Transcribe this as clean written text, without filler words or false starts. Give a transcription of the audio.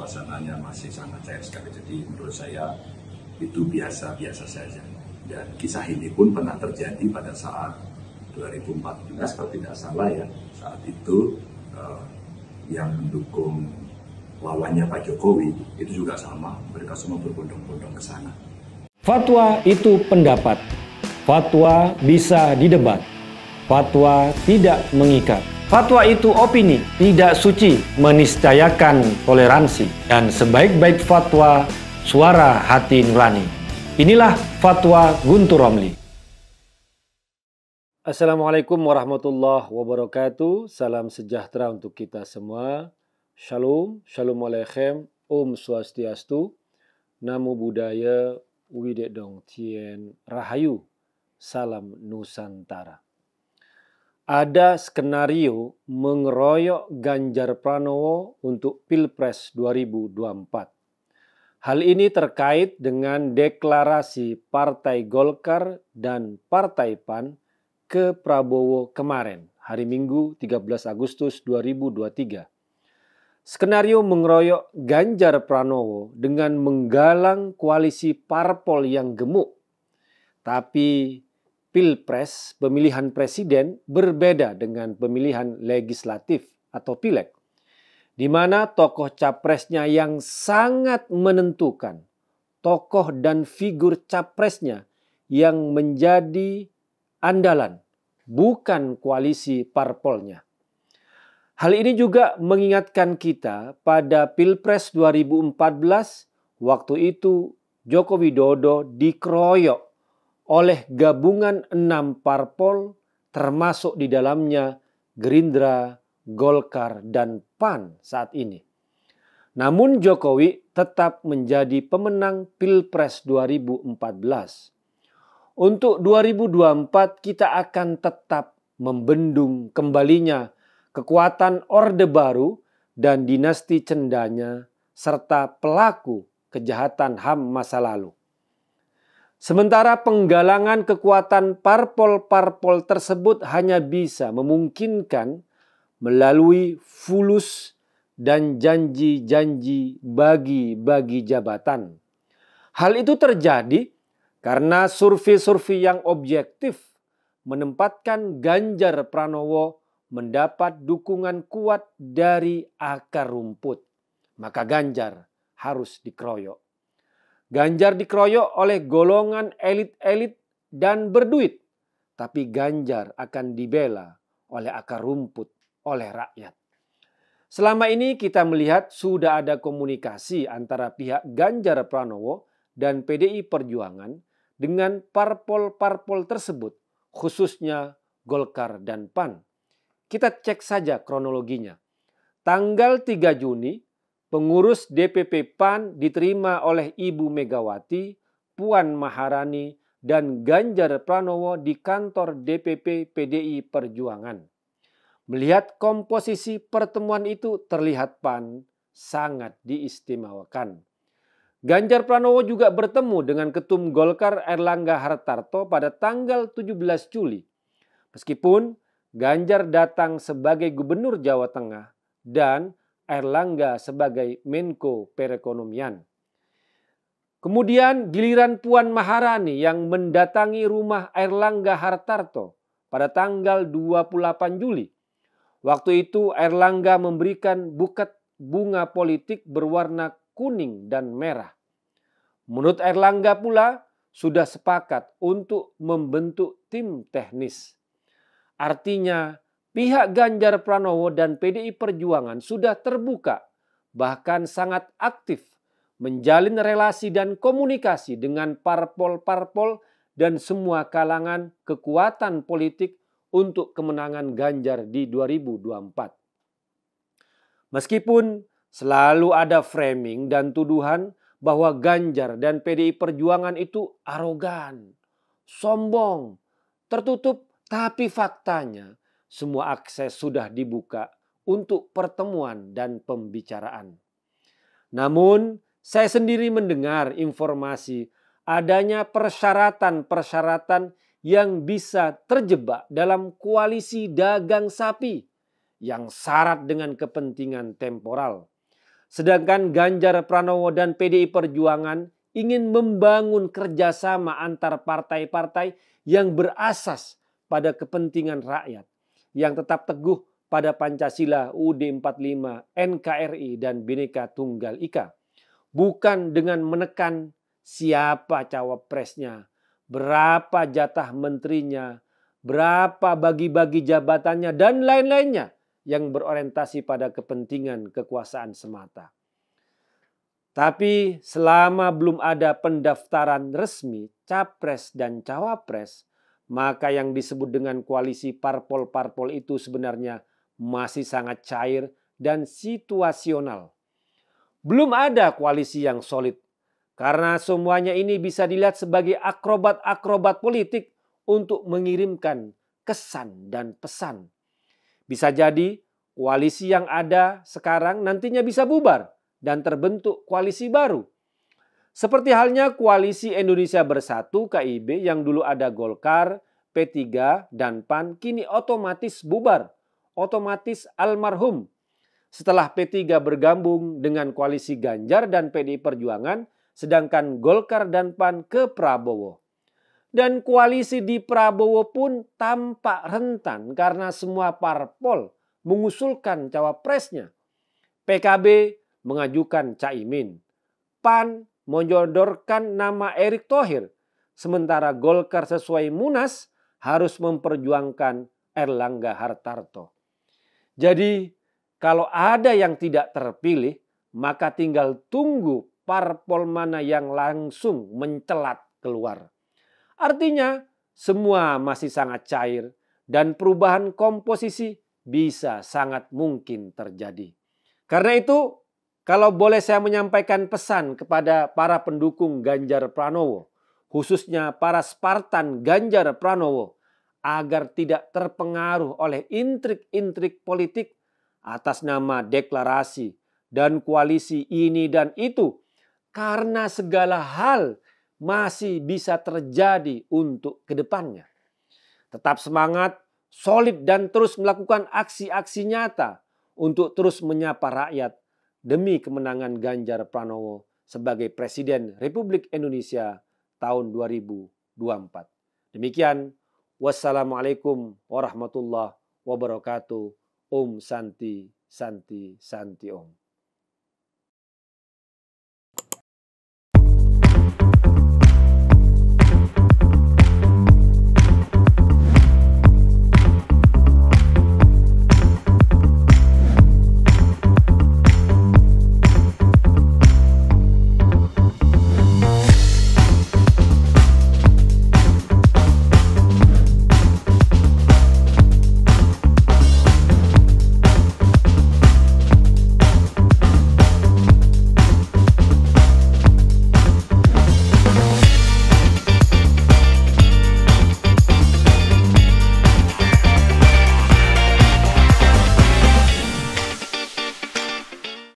suasananya masih sangat cair sekali. Jadi menurut saya itu biasa-biasa saja. Dan kisah ini pun pernah terjadi pada saat 2014 kalau tidak salah ya. Saat itu yang mendukung lawannya Pak Jokowi itu juga sama, mereka semua berbondong-bondong ke sana. Fatwa itu pendapat, fatwa bisa didebat, fatwa tidak mengikat. Fatwa itu opini, tidak suci, meniscayakan toleransi. Dan sebaik-baik fatwa, suara hati nurani. Inilah Fatwa Guntur Romli. Assalamualaikum warahmatullahi wabarakatuh. Salam sejahtera untuk kita semua. Shalom, shalom aleichem, Om Swastiastu, Namo Buddhaya, Widedong Tien Rahayu, Salam Nusantara. Ada skenario mengeroyok Ganjar Pranowo untuk Pilpres 2024. Hal ini terkait dengan deklarasi Partai Golkar dan Partai PAN ke Prabowo kemarin, hari Minggu 13 Agustus 2023. Skenario mengeroyok Ganjar Pranowo dengan menggalang koalisi parpol yang gemuk. Tapi Pilpres, pemilihan presiden, berbeda dengan pemilihan legislatif atau pileg, di mana tokoh capresnya yang sangat menentukan, tokoh dan figur capresnya yang menjadi andalan, bukan koalisi parpolnya. Hal ini juga mengingatkan kita pada Pilpres 2014, waktu itu Joko Widodo dikeroyok oleh gabungan 6 parpol, termasuk di dalamnya Gerindra, Golkar, dan PAN saat ini. Namun Jokowi tetap menjadi pemenang Pilpres 2014. Untuk 2024 kita akan tetap membendung kembalinya kekuatan Orde Baru dan dinasti Cendanya serta pelaku kejahatan HAM masa lalu. Sementara penggalangan kekuatan parpol-parpol tersebut hanya bisa memungkinkan melalui fulus dan janji-janji bagi-bagi jabatan. Hal itu terjadi karena survei-survei yang objektif menempatkan Ganjar Pranowo mendapat dukungan kuat dari akar rumput. Maka Ganjar harus dikeroyok. Ganjar dikeroyok oleh golongan elit-elit dan berduit. Tapi Ganjar akan dibela oleh akar rumput, oleh rakyat. Selama ini kita melihat sudah ada komunikasi antara pihak Ganjar Pranowo dan PDI Perjuangan dengan parpol-parpol tersebut, khususnya Golkar dan PAN. Kita cek saja kronologinya. Tanggal 3 Juni, pengurus DPP PAN diterima oleh Ibu Megawati, Puan Maharani, dan Ganjar Pranowo di kantor DPP PDI Perjuangan. Melihat komposisi pertemuan itu terlihat PAN sangat diistimewakan. Ganjar Pranowo juga bertemu dengan Ketum Golkar Erlangga Hartarto pada tanggal 17 Juli. Meskipun Ganjar datang sebagai Gubernur Jawa Tengah dan Erlangga sebagai Menko Perekonomian. Kemudian giliran Puan Maharani yang mendatangi rumah Erlangga Hartarto pada tanggal 28 Juli. Waktu itu Erlangga memberikan buket bunga politik berwarna kuning dan merah. Menurut Erlangga pula sudah sepakat untuk membentuk tim teknis. Artinya pihak Ganjar Pranowo dan PDI Perjuangan sudah terbuka, bahkan sangat aktif menjalin relasi dan komunikasi dengan parpol-parpol dan semua kalangan kekuatan politik untuk kemenangan Ganjar di 2024. Meskipun selalu ada framing dan tuduhan bahwa Ganjar dan PDI Perjuangan itu arogan, sombong, tertutup, tapi faktanya semua akses sudah dibuka untuk pertemuan dan pembicaraan. Namun, saya sendiri mendengar informasi adanya persyaratan-persyaratan yang bisa terjebak dalam koalisi dagang sapi yang syarat dengan kepentingan temporal. Sedangkan Ganjar Pranowo dan PDI Perjuangan ingin membangun kerjasama antar partai-partai yang berasas pada kepentingan rakyat, yang tetap teguh pada Pancasila, UUD 45, NKRI, dan Bhinneka Tunggal Ika. Bukan dengan menekan siapa cawapresnya, berapa jatah menterinya, berapa bagi-bagi jabatannya, dan lain-lainnya yang berorientasi pada kepentingan kekuasaan semata. Tapi selama belum ada pendaftaran resmi capres dan cawapres, maka yang disebut dengan koalisi parpol-parpol itu sebenarnya masih sangat cair dan situasional. Belum ada koalisi yang solid, karena semuanya ini bisa dilihat sebagai akrobat-akrobat politik untuk mengirimkan kesan dan pesan. Bisa jadi koalisi yang ada sekarang nantinya bisa bubar dan terbentuk koalisi baru. Seperti halnya koalisi Indonesia Bersatu (KIB) yang dulu ada Golkar, P3, dan PAN kini otomatis bubar, otomatis almarhum. Setelah P3 bergabung dengan koalisi Ganjar dan PDI Perjuangan, sedangkan Golkar dan PAN ke Prabowo. Dan koalisi di Prabowo pun tampak rentan karena semua parpol mengusulkan cawapresnya. PKB mengajukan Caimin. PAN menyodorkan nama Erick Thohir. Sementara Golkar sesuai Munas harus memperjuangkan Erlangga Hartarto. Jadi kalau ada yang tidak terpilih, maka tinggal tunggu parpol mana yang langsung mencelat keluar. Artinya semua masih sangat cair dan perubahan komposisi bisa sangat mungkin terjadi. Karena itu, kalau boleh saya menyampaikan pesan kepada para pendukung Ganjar Pranowo, khususnya para Spartan Ganjar Pranowo, agar tidak terpengaruh oleh intrik-intrik politik atas nama deklarasi dan koalisi ini dan itu, karena segala hal masih bisa terjadi untuk kedepannya. Tetap semangat, solid, dan terus melakukan aksi-aksi nyata untuk terus menyapa rakyat demi kemenangan Ganjar Pranowo sebagai Presiden Republik Indonesia tahun 2024. Demikian, wassalamualaikum warahmatullahi wabarakatuh. Om Santi Santi Santi Om.